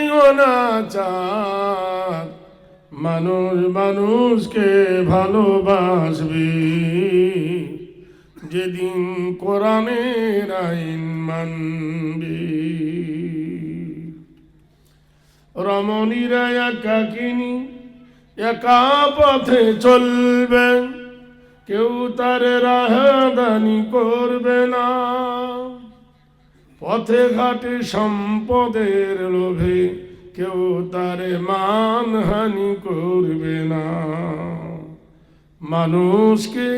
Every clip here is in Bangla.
নাই অনাচার, মানুষ মানুষকে ভালোবাসবে যেদিন কোরআনের আইন মানবে। রমণীরা একাকিনী একা পথে চলবে, কেউ তার রাহদানি করবে না। পথে ঘাটে সম্পদের লোভে কেউ তার মানহানি করবে না। মানুষকে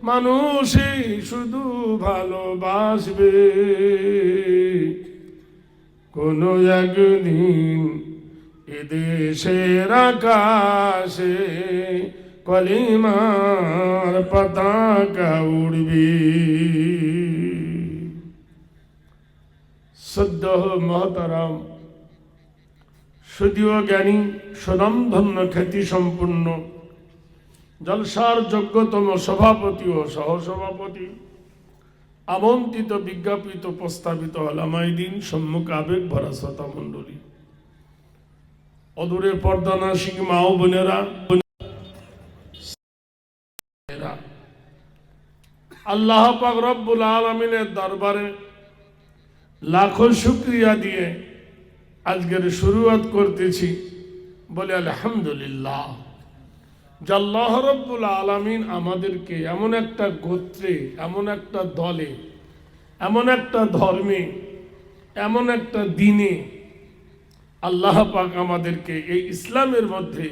মানুষই শুধু ভালোবাসবে, কোনো একদিন এদেশের আকাশে কলিমার পতাকা উড়বে। সদ্য মহতারাম সুদীয় জ্ঞানী সুনামধন্য খ্যাতি সম্পূর্ণ জলসার যোগ্যতম সভাপতি ও সহসভাপতি, আমন্ত্রিত বিজ্ঞাপিত প্রস্তাবিত আলামায়ে দ্বীন, সম্মুখে আবেগ ভরা শ্রোতা মণ্ডলী, অদূরে পর্দানাসিক মা ও বোনেরা, আল্লাহ পাক রব্বুল আলামিনের দরবারে লাখো শুকরিয়া দিয়ে আজকের শুরুয়াত করতেছি। বলে আলহামদুলিল্লাহ, যে আল্লাহ রব্বুল আলামিন আমাদেরকে এমন একটা গোত্রে, এমন একটা দলে, এমন একটা ধর্মে, এমন একটা দিনে আল্লাহ পাক আমাদেরকে এই ইসলামের মধ্যে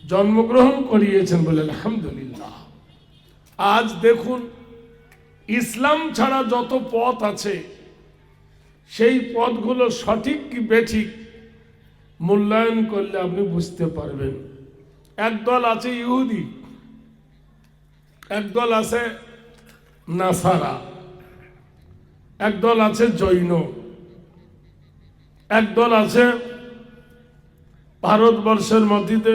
জন্মগ্রহণ করিয়েছেন। বলে আলহামদুলিল্লাহ। আজ দেখুন, ইসলাম ছাড়া যত পথ আছে, সেই পথগুলো সঠিক কি বেঠিক মূল্যায়ন করলে আপনি বুঝতে পারবেন। একদল আছে ইহুদি, একদল আছে নাসারা, একদল আছে জৈন, একদল আছে ভারতবর্ষের মধ্যে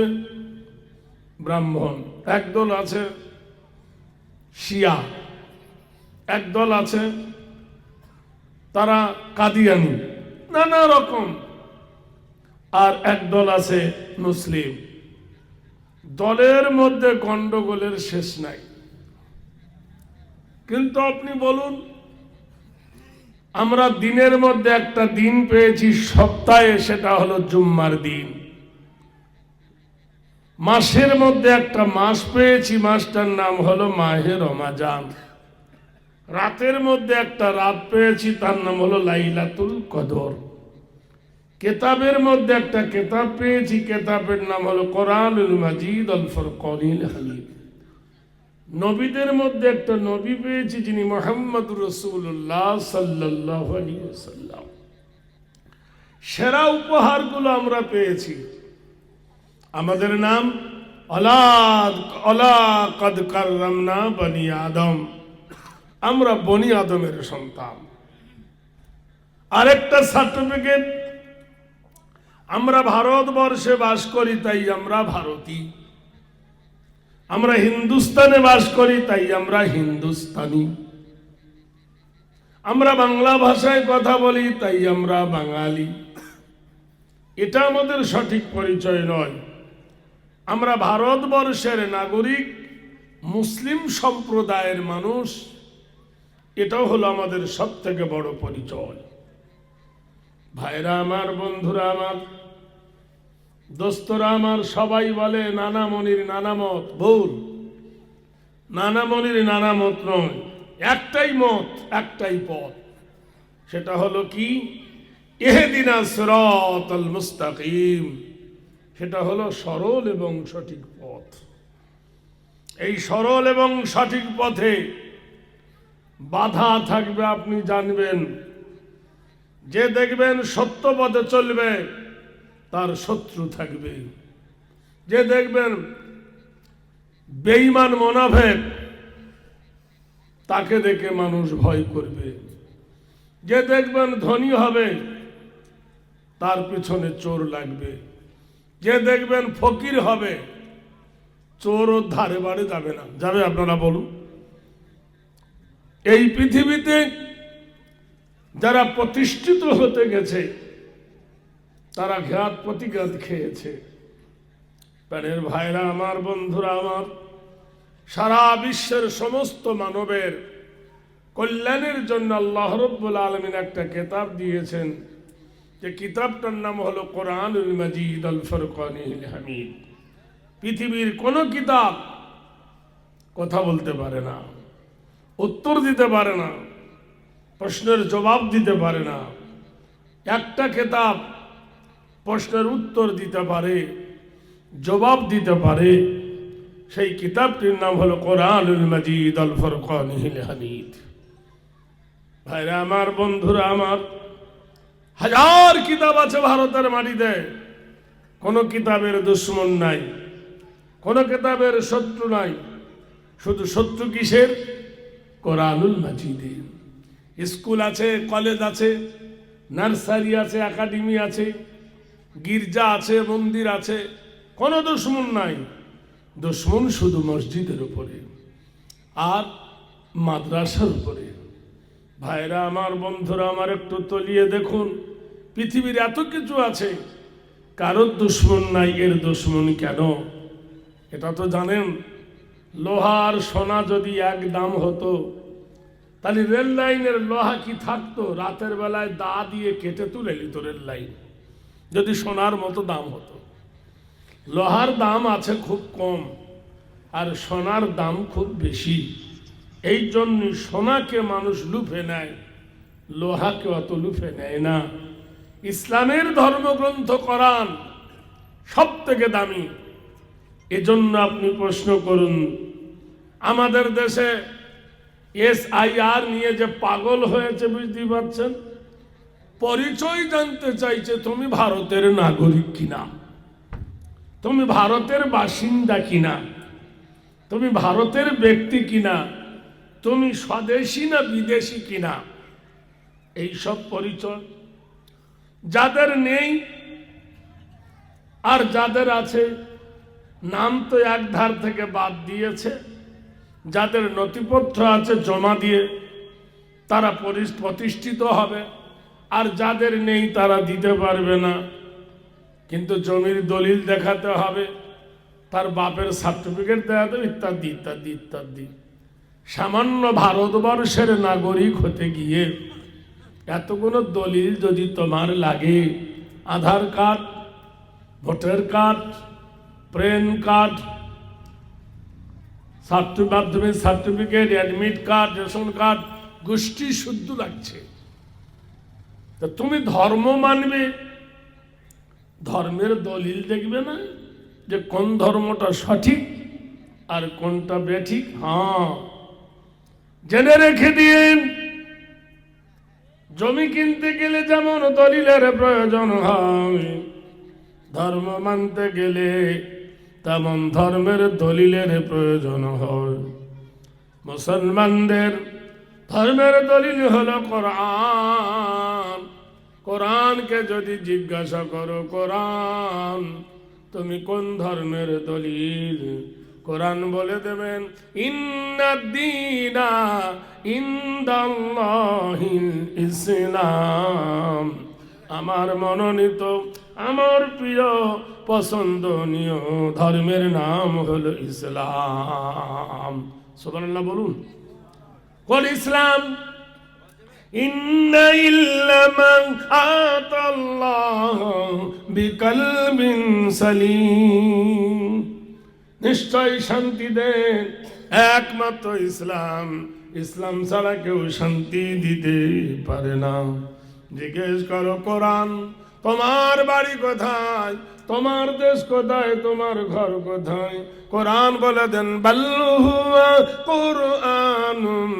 ব্রাহ্মণ, একদল আছে শিয়া, একদল আছে তারা কাদিয়ানি, নানা রকম, আর একদল আছে মুসলিম। দলের মধ্যে গন্ডগোলের শেষ নাই। কিন্তু আপনি বলুন, আমরা দিনের মধ্যে একটা দিন পেয়েছি সপ্তাহে, সেটা হলো জুম্মার দিন। মাসের মধ্যে একটা মাস পেয়েছি, মাসটার নাম হলো মাহে রমাজান। রাতের মধ্যে একটা রাত পেয়েছি, তার নাম হলো লাইলাতুল কদর। কেতাবের মধ্যে একটা কেতাব পেয়েছি, কেতাবের নাম হলো কোরআনুল মাজিদ আল ফুরকানুল হামিদ। নবীদের মধ্যে একটা নবী পেয়েছি, যিনি মুহাম্মদুর রাসূলুল্লাহ সাল্লাল্লাহু আলাইহি ওয়াসাল্লাম। সেরা উপহারগুলো আমরা পেয়েছি। আমাদের নাম আলা কদ কাররামনা বনি আদম, আমরা বনি আদমের সন্তান। আরেকটা সার্টিফিকেট, আমরা ভারতবর্ষে বাস করি তাই আমরা ভারতী, আমরা হিন্দুস্তানে বাস করি তাই আমরা হিন্দুস্তানি, আমরা বাংলা ভাষায় কথা বলি তাই আমরা বাঙালি। এটা আমাদের সঠিক পরিচয় নয়। আমরা ভারতবর্ষের নাগরিক, মুসলিম সম্প্রদায়ের মানুষ, এটাও হলো আমাদের সব থেকে বড় পরিচয়। ভাইরা আমার, বন্ধুরা আমার, দোস্তরা আমার, সবাই বলে নানামণির নানামত। ভুল। নানামণির নানামত নয়, একটাই মত, একটাই পথ। সেটা হলো কি? ইহদিনা সিরাতাল মুস্তাকিম। সেটা হলো সরল এবং সঠিক পথ। এই সরল এবং সঠিক পথে বাধা থাকবে, আপনি জানবেন। যে দেখবেন সত্য পথে চলবে, তার শত্রু থাকবে। যে দেখবেন বেঈমান মুনাফিক, তাকে দেখে মানুষ ভয় করবে। যে দেখবেন ধনী হবে, তার পিছনে চোর লাগবে। যে দেখবেন ফকির হবে, চোর ওর ধারে বাড়ি যাবে না। যাবে? আপনারা বলুন। এই পৃথিবীতে যারা প্রতিষ্ঠিত হতে গেছে, তারা ঘাত প্রতিঘাত খেয়েছে। প্রাণের ভাইরা আমার, বন্ধুরা আমার, সারা বিশ্বের সমস্ত মানবের কল্যাণের জন্য আল্লাহ রাব্বুল আলামিন একটা কিতাব দিয়েছেন, যে কিতাবটার নাম হলো কোরআনুল মাজিদ আল ফুরকানিল হামিদ। পৃথিবীর কোন কিতাব কথা বলতে পারে না, উত্তর দিতে পারে না, প্রশ্নের জবাব দিতে পারে না। একটা কিতাব প্রশ্নের উত্তর দিতে পারে, জবাব দিতে পারে। সেই কিতাবটির নাম হলো কোরআনুল মাজিদ আল ফুরকানিল হামিদ। ভাইরা আমার, বন্ধুরা আমার, হাজার কিতাব আছে ভারতের মাটিতে, কোন কিতাবের দুশ্মন নাই, কোন কিতাবের শত্রু নাই। শুধু শত্রু কিসের? কোরআনুল মাজিদের। স্কুল আছে, কলেজ আছে, নার্সারি আছে, একাডেমি আছে, গির্জা আছে, মন্দির আছে, কোনো দুশ্মন নাই। দুশ্মন শুধু মসজিদের উপরে আর মাদ্রাসার উপরে। ভাইরা আমার, বন্ধুরা আমার, একটু তলিয়ে দেখুন, পৃথিবীর এত কিছু আছে, কারোর দুশ্মন নাই। এর দুশ্মন কেন? এটা তো জানেন, লোহার সোনা যদি এক দাম হতো, তাহলে রেল লাইনের লোহা কি থাকতো? রাতের বেলায় দা দিয়ে কেটে তুলে নিত রেল লাইন, যদি সোনার মতো দাম হতো। লোহার দাম আছে খুব কম, আর সোনার দাম খুব বেশি। এই জন্য সোনাকে মানুষ লুফে নেয়, লোহাকে অত লুফে নেয় না। ইসলামের ধর্মগ্রন্থ কোরআন সব থেকে দামি। এজন্য আপনি প্রশ্ন করুন, আমাদের দেশে SIR নিয়ে যে পাগল হয়েছে, বুঝতে পারছেন? পরিচয় জানতে চাইছে, তুমি ভারতের নাগরিক কিনা, তুমি ভারতের বাসিন্দা কিনা, তুমি ভারতের ব্যক্তি কিনা, তুমি স্বদেশী না বিদেশি কিনা। এই সব পরিচয় যাদের নেই আর যাদের আছে, নাম তো এক ধার থেকে বাদ দিয়েছে। যাদের নথিপত্র আছে জমা দিয়ে তারা প্রতিষ্ঠিত হবে, আর যাদের নেই তারা দিতে পারবে না। কিন্তু জমির দলিল দেখাতে হবে, তার বাপের সার্টিফিকেট দেখাতে হবে, ইত্যাদি ইত্যাদি ইত্যাদি। সামান্য ভারতবর্ষের নাগরিক হতে গিয়ে এতগুলো দলিল যদি তোমার লাগে, Aadhaar card, voter card, PAN card, Madhyamik certificate, admit card, ration card, গোষ্ঠী শুদ্ধ লাগছে। তা তুমি ধর্ম মানবে, ধর্মের দলিল দেখবে না যে কোন ধর্মটা সঠিক আর কোনটা বেঠিক। হ্যাঁ, জেনে রেখে দিন, জমি কিনতে গেলে যেমন দলিলের প্রয়োজন হয়, ধর্ম মানতে গেলে তেমন ধর্মের দলিলের প্রয়োজন হয়। মুসলমানদের ধর্মের দলিল হলো কোরআন। কোরআনকে যদি জিজ্ঞাসা করো, কোরআন তুমি কোন ধর্মের দলিল, কোরআন বলে দেবেন, ইন্নাদ-দীনা ইনদাল্লাহিল ইসলাম। আমার মনোনীত, আমার প্রিয়, পছন্দনীয় ধর্মের নাম হলো ইসলাম। সুবহানাল্লাহ বলুন। কোন ইসলাম? ইন্না ইল্লামান আতাল্লাহ বিকলবিন সালিম। নিশ্চয় শান্তি দেন একমাত্র ইসলাম। ইসলাম ছাড়া কেউ শান্তি দিতে পারে না। জিজ্ঞেস করো কোরআন, তোমার বাড়ি কোথায়, তোমার দেশ কোথায়, তোমার ঘর কোথায়? কোরআন বলে দেন, বাল হুয়া কুরআনুম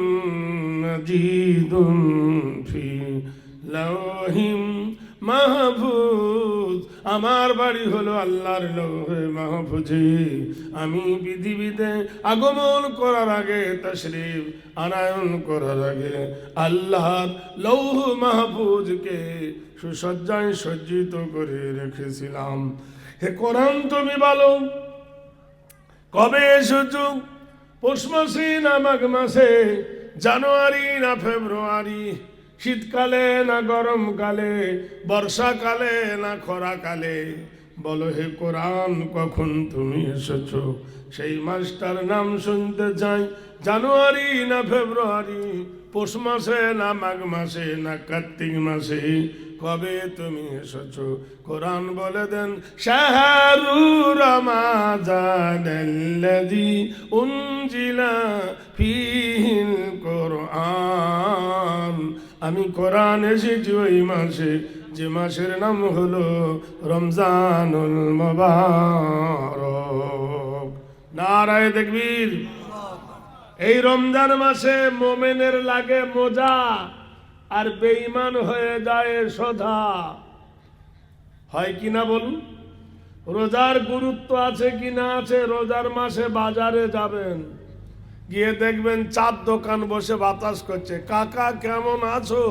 মাজিদুন ফি লাওহিম মাহফুজ। আমার বাড়ি হলো আল্লাহর লৌহে মাহফুজে। আমি পৃথিবীতে আগমন করার আগে, তাশরীফ আনায়ন করার আগে আল্লাহর লৌহ মাহফুজকে সুসজ্জায় সজ্জিত করে রেখেছিলাম। হে কোরআন, তুমি বলো কবে এসেছো? পৌষ মাসে না মাঘ মাসে, জানুয়ারি না ফেব্রুয়ারি, শীতকালে না গরমকালে, বর্ষাকালে না খরাকালে, বলো হে কোরআন কখন তুমি এসেছো? সেই মাসটার নাম শুনতে চাই। জানুয়ারি না ফেব্রুয়ারি, পৌষ মাসে না মাঘ মাসে না কার্তিক মাসে, কবে তুমি এসেছো? কোরআন বলে দেন, শাহরু রমাজানাল্লাযী উনজিলা ফীহিল কোরআন। আমি কোরআন এসেছি ওই মাসে, যে মাসের নাম হলো রমজানুল মুবারক। নারায়ে তাকবীর। এই রমজান মাসে মোমেনের লাগে মজা, আর বেঈমান হয়ে যায় সোধা। হয় কিনা বলুন? রোজার গুরুত্ব আছে কিনা আছে? রোজার মাসে বাজারে যাবেন, গিয়ে দেখবেন চার দোকান বসে বাতাস করছে, কাকা কেমন আছো?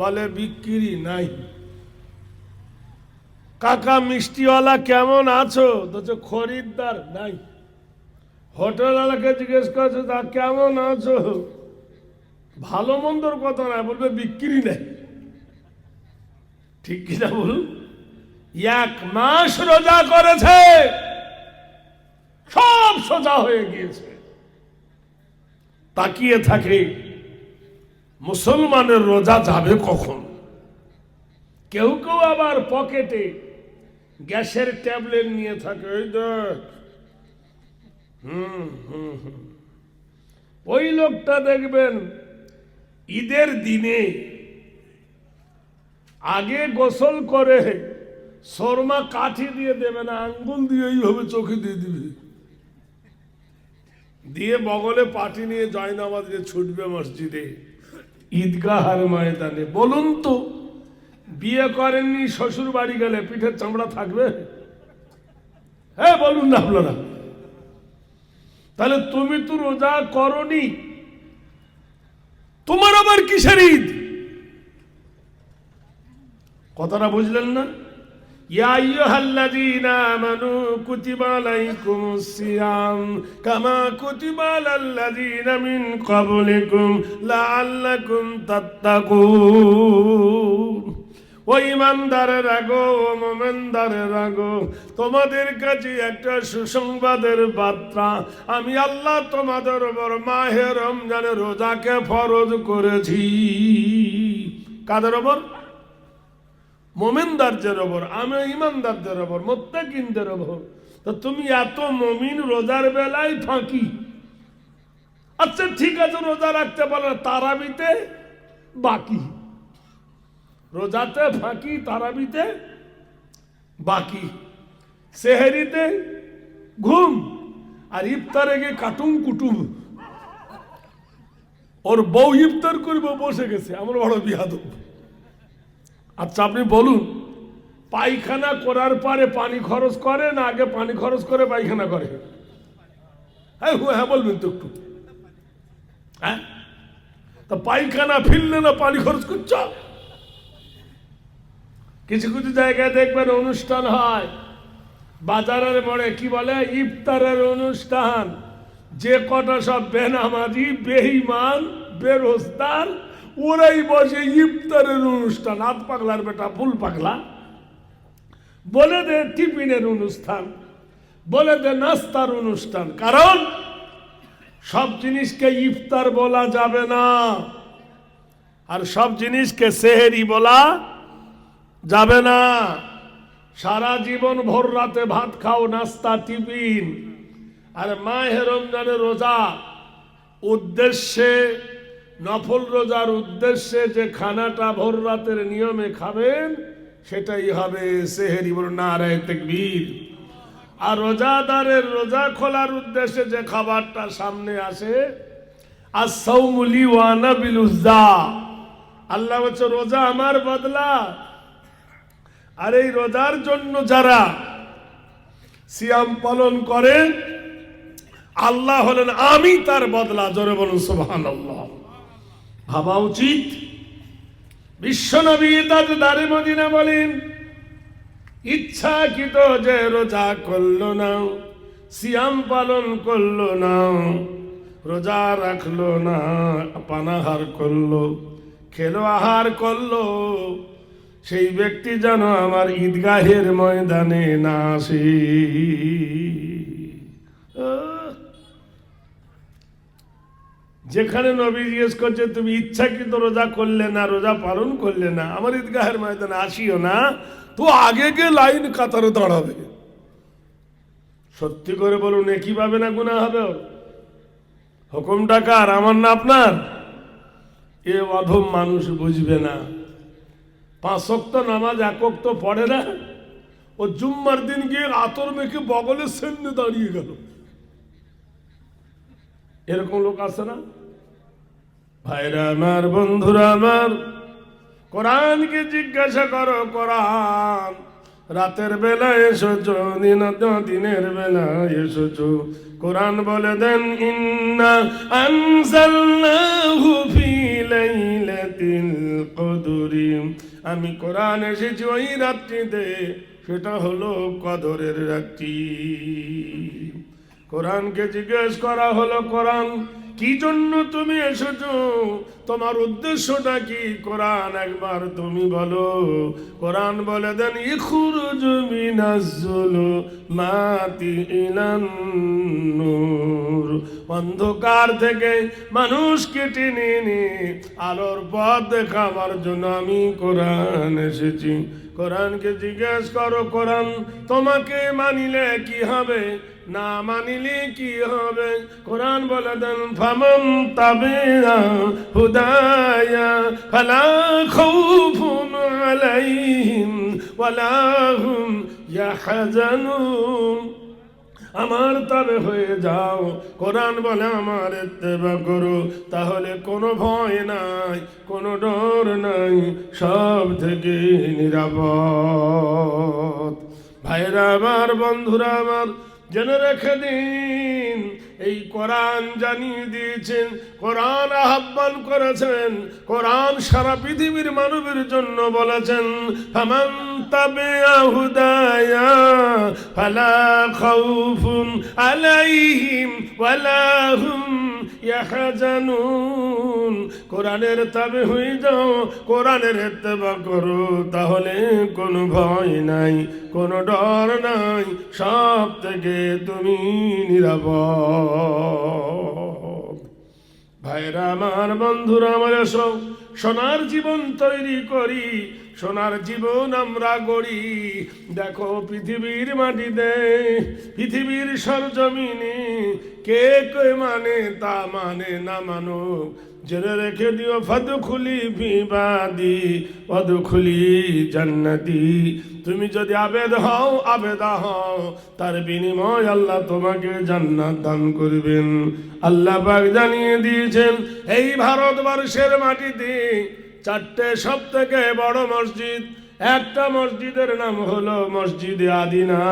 বলে বিক্রি নাই। কাকা মিষ্টিওয়ালা কেমন আছো? তো খরিদ্দার নাই। হোটেলওয়ালাকে জিজ্ঞেস করছে, তা কেমন আছো? ভালো মন্দর কথা না, বলবে বিক্রি নেই। ঠিক কিনা বলুন? এক মাস রোজা করেছে, সব সোজা হয়ে গিয়েছে। তাকিয়ে থাকে মুসলমানের রোজা যাবে কখন। কেউ কেউ আবার পকেটে গ্যাসের ট্যাবলেট নিয়ে থাকে, ওই দেখ। ওই লোকটা দেখবেন ঈদের দিনে আগে গোসল করে শর্মা কাঠি দিয়ে দেবে না, আঙ্গুল দিয়ে এইভাবে চোখে দিয়ে দিবে, দিয়ে বগলে পাটি নিয়ে জয়নামাজ দিয়ে ছুটবে মসজিদে, ঈদগাহের ময়দানে। বলুন তো, বিয়ে করেননি, শ্বশুর বাড়ি গেলে পিঠের চামড়া থাকবে? হ্যাঁ বলুন না আপনারা। তাহলে তুমি তো রোজা করনি, তোমার আবার কিসের ঈদ? কথাটা বুঝলেন না? ইয়া আইয়ুহাল্লাযীনা আমানু কুতিবা আলাইকুমুস সিয়াম কামা কুতিবা আলাল্লাযীনা মিন ক্বাবলিকুম লাআল্লাকুম তাত্তাকুন। ও ঈমানদারের আগো, ও মুমিনদারের আগো, তোমাদের কাছে একটা সুসংবাদের বার্তা। আমি আল্লাহ তোমাদের উপর মাহে রমজানের রোজাকে ফরজ করেছি। কাদের উপর? মুমিনদারদের উপর। আমি ঈমানদারদের উপর, মুত্তাকিনদের উপর। তো তুমি এত মুমিন, রোজার বেলায় ফাঁকি। আচ্ছা ঠিক আছে, রোজা রাখতে পারো, তারাবিতে বাকি। রোজাতে ফাঁকি, তারাবিতে বাকি, সেহরিতে ঘুম, আর ইফতারে গিয়ে কাটুম কুটুম। ওর বউ ইফতার করবে বসে গেছে, আমার বড় বিয়াদব। আচ্ছা আপনি বলুন, পায়খানা করার পরে পানি খরচ করে না আগে পানি খরচ করে পায়খানা করে? হ্যাঁ হ্যাঁ বলবেন তো একটু। হ্যাঁ, তা পায়খানা ফিরলে না পানি খরচ করছ? কিছু কিছু জায়গায় দেখবেন অনুষ্ঠান হয় বাজারের মোড়ে, কি বলে ইফতারের অনুষ্ঠান। যে কটা সব বেনামাজি, বেঈমান, বেরোজগার, ওরাই বসে ইফতারের অনুষ্ঠান। হাত পাগলার বেটা ফুল পাগলা। বলে দে টিফিনের অনুষ্ঠান, বলে দে নাস্তার অনুষ্ঠান। কারণ সব জিনিসকে ইফতার বলা যাবে না, আর সব জিনিসকে সেহেরি বলা যাবে না। সারা জীবন ভোর রাতে ভাত খাও, নাস্তা টিফিন। আর মাহে রমজানের রোজা উদ্দেশ্যে, নফল রোজার উদ্দেশ্যে যে খানাটা ভোর রাতের নিয়মে খাবেন সেটাই হবে সেহেরি। বলুন নারায়ে তাকবীর। আর রোজাদারের রোজা খোলার উদ্দেশ্যে যে খাবারটা সামনে আসে, আস-সাওমু লি ওয়া আনা বিল উযা। আল্লাহ বলছে রোজা আমার বদলা। আর এই রোজার জন্য যারা সিয়াম পালন করে, আল্লাহ হলেন আমি তার বদলা। জোরে বলুন সুবহানাল্লাহ। ভাবা উচিত। বিশ্বনবী তাজদারে মদিনা বলেন, ইচ্ছাকৃত যে রোজা করলো না, সিয়াম পালন করলো না, রোজা রাখলো না, পানাহার করলো, খেলো আহার করলো, সেই ব্যক্তি যেন আমার ঈদগাহের ময়দানে না আসে। যেখানে নবী জিজ্ঞেস করছে তুমি ইচ্ছাকৃত রোজা করলে না, রোজা পালন করলে না, আমার ঈদগাহের ময়দানে আসিও না, তো আগে গিয়ে লাইন কাতারে দাঁড়াবে। সত্যি করে বলুন, একই পাবে না গুনাহ হবে? হুকুমটা কার, আমার না আপনার? এ অধম মানুষ বুঝবে না। 5 ওয়াক্ত নামাজ 1 ওয়াক্ত পড়ে না, ও জুম্মার দিন গিয়ে আতর মেখে বগলের সামনে দাঁড়িয়ে গেল। এরকম লোক আছে না? ভাইরা আমার, বন্ধুরা আমার, কোরআনকে জিজ্ঞাসা করো। কোরআন রাতের বেলা এসেছো, দিনের বেলা এসেছো। কোরআন বলে দেন ইন্না আনজালনাহু ফি লাইলাতিল কদরি, আমি কোরআন এসেছি ওই রাত্রিতে, সেটা হলো কদরের রাত্রি। কোরআনকে জিজ্ঞেস করা হলো, কোরআন কি জন্য তুমি এসেছো, তোমার উদ্দেশ্যটা কি? কোরআন একবার তুমি বলো। কোরআন বলে দেন ইখরুজু মিনাজ যুলুমাতি ইলান নূর, অন্ধকার থেকে মানুষকে টেনে এনে আলোর পথ দেখাবার জন্য আমি কোরআন এসেছি। কোরআনকে জিজ্ঞেস করো, কোরআন তোমাকে মানিলে কি হবে, না মানিলে কি হবে? কোরআন বলে দেন ফামান তাবিআ হুদায়া ফালা খাউফুন আলাইহিম ওয়ালা হুম ইয়াহজানুন, আমার তবে হয়ে যাও। কোরআন বলে আমার ইত্তেবা করো, তাহলে কোনো ভয় নাই, কোনো ডর নাই, সব থেকে নিরাপদ। ভাইরা আমার, বন্ধুরা আমার, জেনে রেখে দিন, এই কোরআন জানিয়ে দিয়েছেন, কোরআন আহ্বান করেছেন, কোরআন সারা পৃথিবীর মানবের জন্য বলেছেন ফামান তাবিআ হুদায়া ফালা খাউফুন আলাইহিম ওয়ালা হুম ইয়াহজানুন। কোরআনের তাবে হয়ে যাও, কোরআনের ইত্তেবা করো, তাহলে কোনো ভয় নাই, কোনো ডর নাই, সব থেকে তুমি নিরাপদ। ভাইরা আমার, বন্ধুরা আমার, এসো সোনার জীবন তৈরি করি, সোনার জীবন আমরা গড়ি। দেখো পৃথিবীর মাটিতে, পৃথিবীর সরজমিনে কে কে মানে তা মানে না মানুক, জেনে রেখে দিও ফাদখুলি ফি ইবাদি ওয়াদখুলি জান্নাতি। তুমি যদি আবেদা হও, তার বিনিময় আল্লাহ তোমাকে জান্নাত দান করবেন। আল্লাহ পাক জানিয়ে দিয়েছেন এই ভারতবর্ষের মাটিতে 4টে সব থেকে বড় মসজিদ। একটা মসজিদের নাম হলো মসজিদে আদিনা,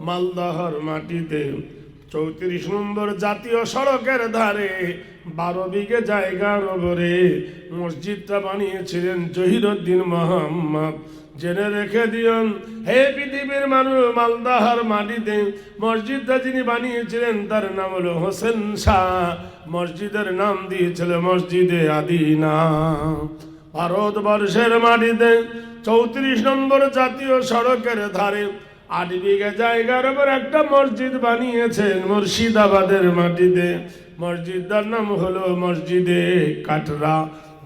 মালদহর মাটিতে 34 নম্বর জাতীয় সড়কের ধারে 12 বিঘে জায়গার ওপরে মসজিদটা বানিয়েছিলেন জহিরুদ্দিন মোহাম্মদ। জেনে রেখে দিন, হে পৃথিবীর মানুষ, মালদাহার মাটিতে মসজিদটা যিনি বানিয়েছিলেন তার নাম হলো হোসেন শাহ। মসজিদের নাম দিয়েছিল মসজিদে আদিনা। ভারতবর্ষের মাটিতে 34 নম্বর জাতীয় সড়কের ধারে 8 বিঘা জায়গার উপর একটা মসজিদ বানিয়েছেন মুর্শিদাবাদের মাটিতে। মসজিদটার নাম হলো মসজিদে কাটরা।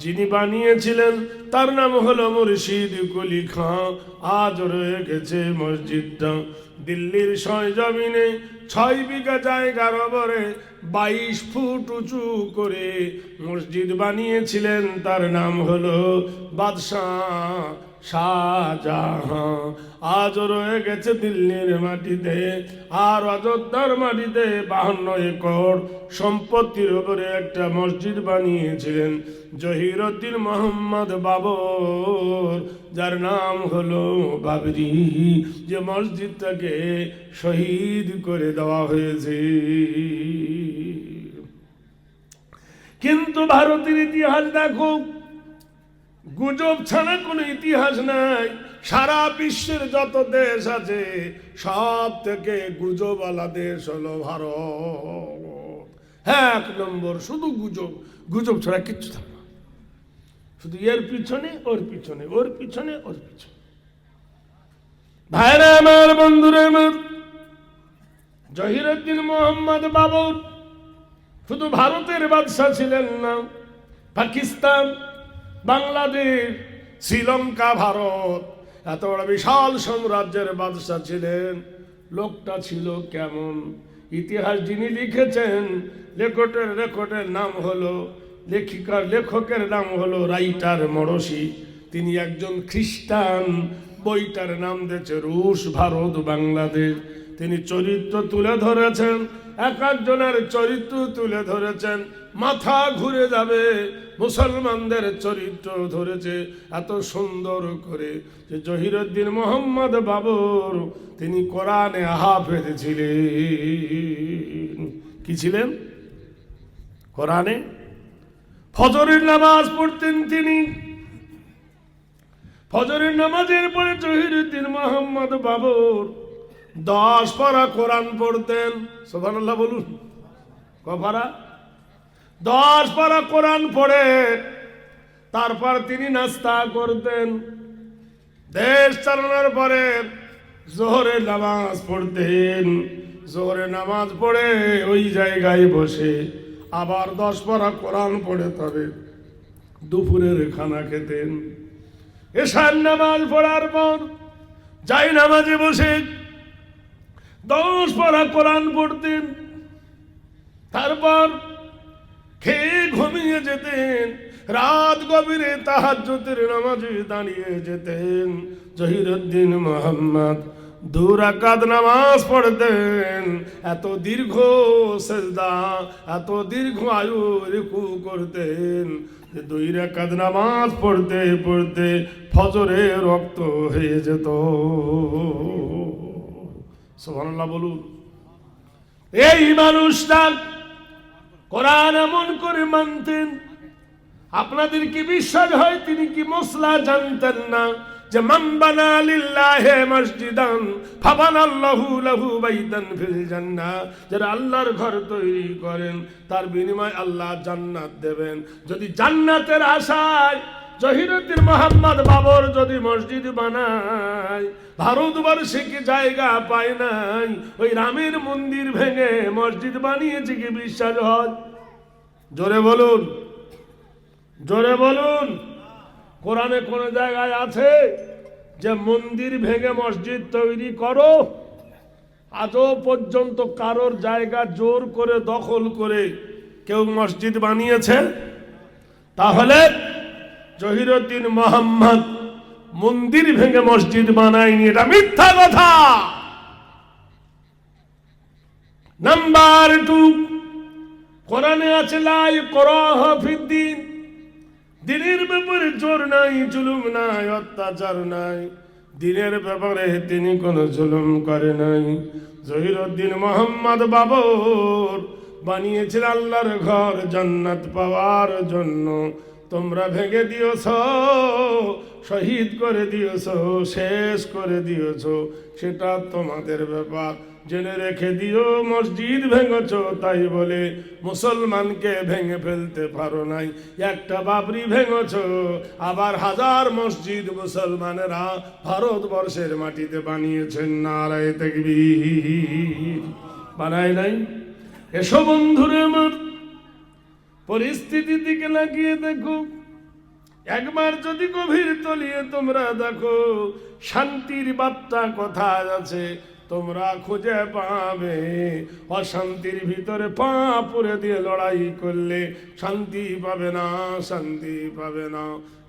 যিনি বানিয়েছিলেন তার নাম হলো মুর্শিদ কুলি খাঁ। আজ রয়ে গেছে মসজিদটা দিল্লির সরজমিনে 6 বিঘা জায়গার উপরে 22 ফুট উঁচু করে মসজিদ বানিয়েছিলেন, তার নাম হলো বাদশাহ শাহজাহান। আজও রয়ে গেছে দিল্লির মাটিতে। আর অযোধ্যার মাটিতে 52 একর সম্পত্তির উপরে একটা মসজিদ বানিয়েছিলেন জহিরুদ্দিন মোহাম্মদ বাবর, যার নাম হলো বাবরি, যে মসজিদটাকে শহীদ করে দেওয়া হয়েছে। কিন্তু ভারতের ইতিহাস দেখো, গুজব ছাড়া কোনো ইতিহাস নাই। সারা বিশ্বের যত দেশ আছে সব থেকে গুজবওয়ালা দেশ হলো ভারত। 1 নম্বর, শুধু গুজব, গুজব ছাড়া কিচ্ছু থাকে না। শুধু এর পিছনে ওর পিছনে, ওর পিছনে ওর পিছনে। ভাইরা আমার, বন্ধুরা আমার, জহিরুদ্দিন মোহাম্মদ বাবর শুধু ভারতের বাদশা ছিলেন না, পাকিস্তান, বাংলাদেশ, শ্রীলঙ্কা, ভারত, এত বড় বিশাল সাম্রাজ্যের বাদশা ছিলেন। লোকটা ছিল কেমন? ইতিহাস যিনি লিখেছেন, লেখকের নাম হলো, লেখকের নাম হলো রাইটার মরসি। তিনি একজন খ্রিস্টান। বইটার নাম দিয়েছে রুশ, ভারত, বাংলাদেশ। তিনি চরিত্র তুলে ধরেছেন, এক একজনের চরিত্র তুলে ধরেছেন, মাথা ঘুরে যাবে। মুসলমানদের চরিত্র ধরেছে এত সুন্দর করে যে জহিরুদ্দিন মোহাম্মদ বাবর তিনি কোরআনে হাফেজ ছিলেন। কি ছিলেন? কোরআনে ফজরের নামাজ পড়তেন তিনি। ফজরের নামাজের পরে জহিরুদ্দিন মোহাম্মদ বাবর 10 পারা কোরআন পড়তেন। সুবহানাল্লাহ বলুন। কপারা? 10 পারা কোরআন পড়ে তারপর তিনি নাস্তা করতেন। দেশ চালানোর পরে জোহরের নামাজ পড়তেন। জোহরের নামাজ পড়ে ওই জায়গায় বসে আবার 10 পারা কোরআন পড়ে তবে দুপুরের খানা খেতেন। এশার নামাজ পড়ার পর যাই নামাজে বসে 10 পারা কোরআন পড়তেন। তারপর খেয়ে ঘুমিয়ে যেতেন। রাত গভীরে তাহাজ্জুদের নামাজে দাঁড়িয়ে যেতেন। জহিরুদ্দিন মোহাম্মদ 2 রাকাত নামাজ পড়তেন। এত দীর্ঘ সেজদা, এত দীর্ঘ আয়ু রুকু করতেন যে 2 রাকাত নামাজ পড়তে পড়তে ফজরে রক্ত হয়ে যেত। সুবহানাল্লাহ বলুন। এই মানুষটা কোরআন এমন করে মানতেন, আপনাদের কি বিশ্বাস হয় তিনি কি মশলা জানতেন না? যে মান বানা লিল্লাহি মসজিদান ফাবানাল্লাহু লাহু বাইতান ফিল জান্নাহ, যারা আল্লাহর ঘর তৈরি করেন তার বিনিময়ে আল্লাহ জান্নাত দেবেন। যদি জান্নাতের আশায় জহিরুদ্দিন মোহাম্মদ বাবর যদি মসজিদ বানায়, ভারতবর্ষে কি জায়গা পায় নাই, ওই রামের মন্দির ভেঙে মসজিদ বানিয়েছে কি বিশ্বাস হয়? জোরে বলুন, জোরে বলুন। কোরআনে কোন জায়গায় আছে যে মন্দির ভেঙে মসজিদ তৈরি করো? আজও পর্যন্ত কারোর জায়গা জোর করে দখল করে কেউ মসজিদ বানিয়েছে? তাহলে জহিরুদ্দিন মোহাম্মদ মন্দির ভেঙে মসজিদ বানায়নি, এটা মিথ্যা কথা। নাম্বার 2, কোরআনে আছে লা ইকরাহা ফিদ্দিন, দিনের ব্যাপারে জোর নাই, জুলুম নাই, অত্যাচার নাই। দিনের ব্যাপারে তিনি কোনো জুলুম করে নাই। জহিরুদ্দিন মোহাম্মদ বাবর বানিয়েছিল আল্লাহর ঘর জান্নাত পাওয়ার জন্য। তোমরা ভেঙে দিয়েছ, শহীদ করে দিয়েছ, শেষ করে দিয়েছ, সেটা তোমাদের ব্যাপার। জেনে রেখে দিও মসজিদ ভেঙেছ তাই বলে মুসলমানকে ভেঙে ফেলতে পারো নাই। একটা বাবরি ভেঙেছ, আবার 1000 মসজিদ মুসলমানেরা ভারতবর্ষের মাটিতে বানিয়েছেন। নারায়ে তাকবীর। বানায় নাই? এসো বন্ধুরে আমার, পরিস্থিতির দিকে লাগিয়ে দেখো। একবার যদি গভীর তলিয়ে তোমরা দেখো শান্তির বার্তা কোথায় আছে তোমরা খুঁজে পাবে। অশান্তির ভিতরে পা পুরে দিয়ে লড়াই করলে শান্তি পাবে না, শান্তি পাবে না।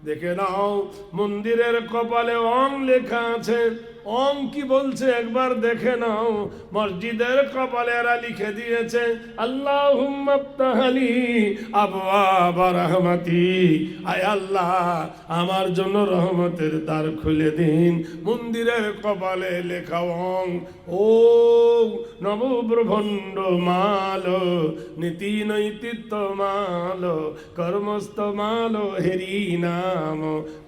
দেখে নাও মন্দিরের কপালে ওম লেখা আছে। ওম কি বলছে একবার দেখে নাও। মসজিদের কপালে এরা লিখে দিয়েছে আল্লাহুম্মা আফতাহলি আবওয়াব রাহমাতি, আয় আল্লাহ আমার জন্য রহমতের দ্বার খুলে দিন। মন্দিরের কপালে লেখা ওম, ও নবব্রভণ্ড মালো, নীতি নৈতিত্ব মালো, কর্মস্থ মালো হেরি নাম,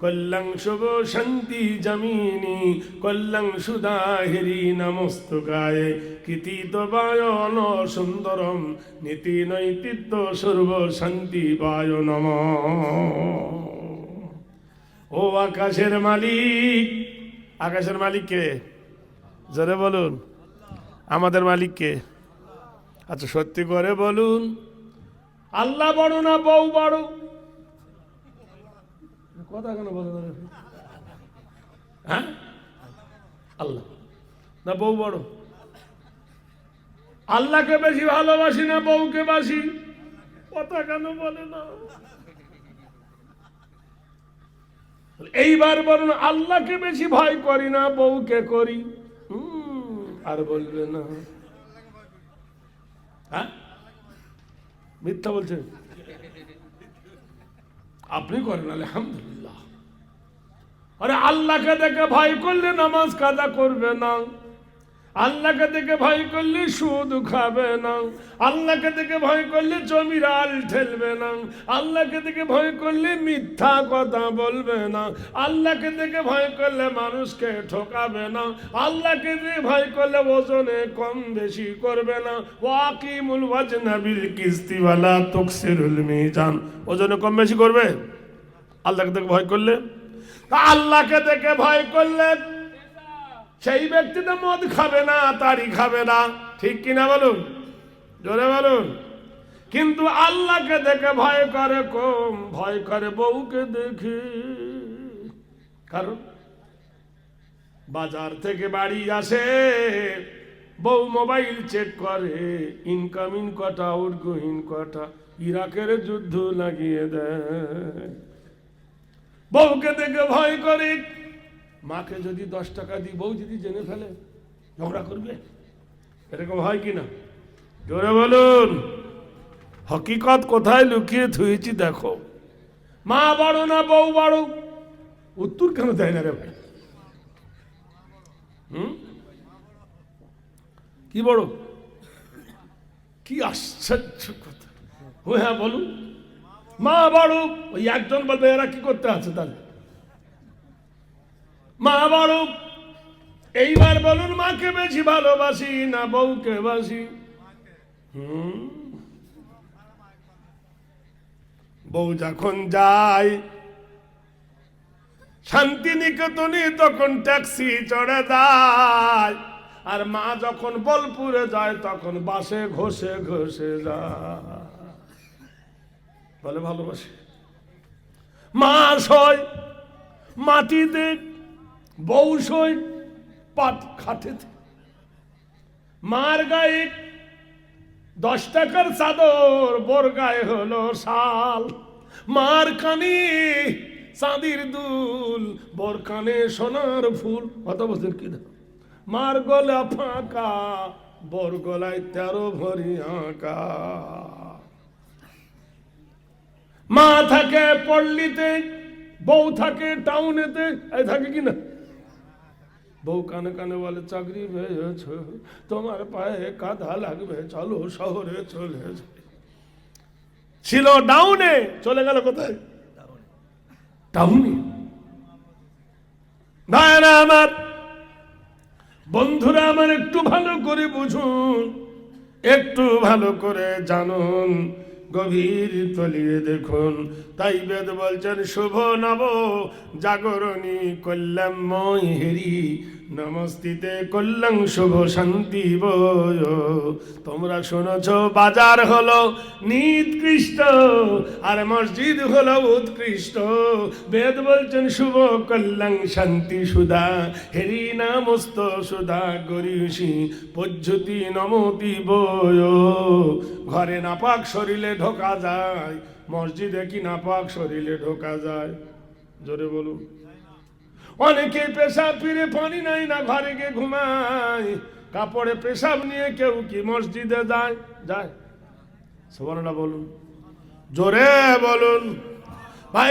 কল্যাং শুভ শান্তি জমিনি, কল্যাং সুদাহেরি নমস্তুকায়, কৃতিত বায়ন সুন্দরম, নীতি নৈতিত্ব সর্ব শান্তি বায় নম। ও আকাশের মালিক, আকাশের মালিক কে? জোরে বলুন। আমাদের মালিক কে? আচ্ছা সত্যি করে বলুন, আল্লাহ বড় না বউ বড়? কথা কেন বলেন? হ্যাঁ, আল্লাহ না বউ বড়? আল্লাহকে বেশি ভালোবাসি না বউকে বাসি? কথা কেন বলে না? এইবার বলুন, আল্লাহকে বেশি ভয় করি না বউকে করি? আর বলবে না। হ্যাঁ, মিথ্যা বলছেন? আপনি করেন আলহামদুলিল্লাহ। আরে আল্লাহকে দেখে ভয় করলে নামাজ কাজা করবে না, আল্লাহকে দেখে ভয় করলে সুদ খাবে না, আল্লাহকে দেখে ভয় করলে জমির আল ঠেলবে না, আল্লাহকে দেখে ভয় করলে মিথ্যা কথা বলবে না, আল্লাহকে দেখে ভয় করলে মানুষকে ঠকাবে না, আল্লাহকে দেখে ভয় করলে ওজনে কম বেশি করবে না। ওয়াকিমুল ওয়াজনা বিল কিসতি ওয়ালা তুকসিরুল মিজান, ওজনে কম বেশি করবে আল্লাহকে দেখে ভয় করলে। আল্লাহকে দেখে ভয় করলে সেই ব্যক্তি তো মদ খাবে না, তারি খাবে না, ঠিক কিনা বলুন? জোরে বলুন। কিন্তু আল্লাহকে দেখে ভয় করে কম, ভয় করে বউকে দেখে। কারণ বাজার থেকে বাড়ি আসে, বউ মোবাইল চেক করে, ইনকামিং কটা আউটগোয়িং কটা, ইরাকের যুদ্ধ লাগিয়ে দেয়। বউকে দেখে ভয় করে, মাকে যদি 10 টাকা দিই বউ যদি জেনে ফেলে ঝগড়া করবে, এরকম হয় কিনা? জোরে বলুন। হকিকত কোথায় লুকিয়ে থুয়েছি দেখো। মা বড় না বউ বড়? উত্তর কেন দেয় না রে ভাই? কি বড়? কি আশ্চর্য কথা। হ্যাঁ বলুন, মা বড়। ওই একজন বলবে এরা কি করতে আছে তাহলে? মা বড়। এইবার বলুন, মাকে বেশি ভালোবাসি না বউকে বাসি? বউ যখন যায় শান্তিনিকেতনে তখন ট্যাক্সি চড়ে যায়, আর মা যখন বোলপুরে যায় তখন বাসে ঘষে ঘষে যায়। বলে ভালোবাসি। মা শোয় মাটিতে, বউ শোয় পাট খাটেতে। মার গায়ে 10 টাকার চাদর, বোর গায়ে হলো শাল। মার কানে চাঁদির দুল, বোর কানে সোনার ফুল। কত বছর কি দাও? মার গলা ফাঁকা, বোর গলায় 13 ভরি আঁকা। মা থাকে পল্লীতে, বউ থাকে টাউনেতে। এই থাকে কিনা? বউ কানে কানে বলে চাকরি পেয়েছ, তোমার পায়ে কাঁধা লাগবে, চলো শহরে চলে যাই। ছিল ডাউনে, চলে গেল কোথায়? টাউনে। ভাইরা আমার, বন্ধুরা আমার, একটু ভালো করে বুঝুন, একটু ভালো করে জানুন, গভীর তলিয়ে দেখুন। তাই বেদ বলছেন, শুভ নব জাগরণী কল্যাণময় হেরি, নমস্তিতে কল্যাণ শুভ শান্তি বয়। তোমরা শুনেছ বাজার হলো নিকৃষ্ট আর মসজিদ হলো উৎকৃষ্ট। বেদ বলছেন শুভ কল্যাণ শান্তি সুধা, হেরি নামস্ত সুধা গরিষি পজ্জতি নমতি বয়। ঘরে নাপাক শরীরে ঢোকা যায়, মসজিদে কি নাপাক শরীরে ঢোকা যায়? জোরে বলুন। অনেকে পেশাব ফিরে পানি নাই না, ঘরে গিয়ে ঘুমায়। কাপড়ে পেশাব নিয়ে কেউ কি মসজিদে যায়? যায়? সুবহানাল্লাহ বলুন, জোরে বলুন ভাই।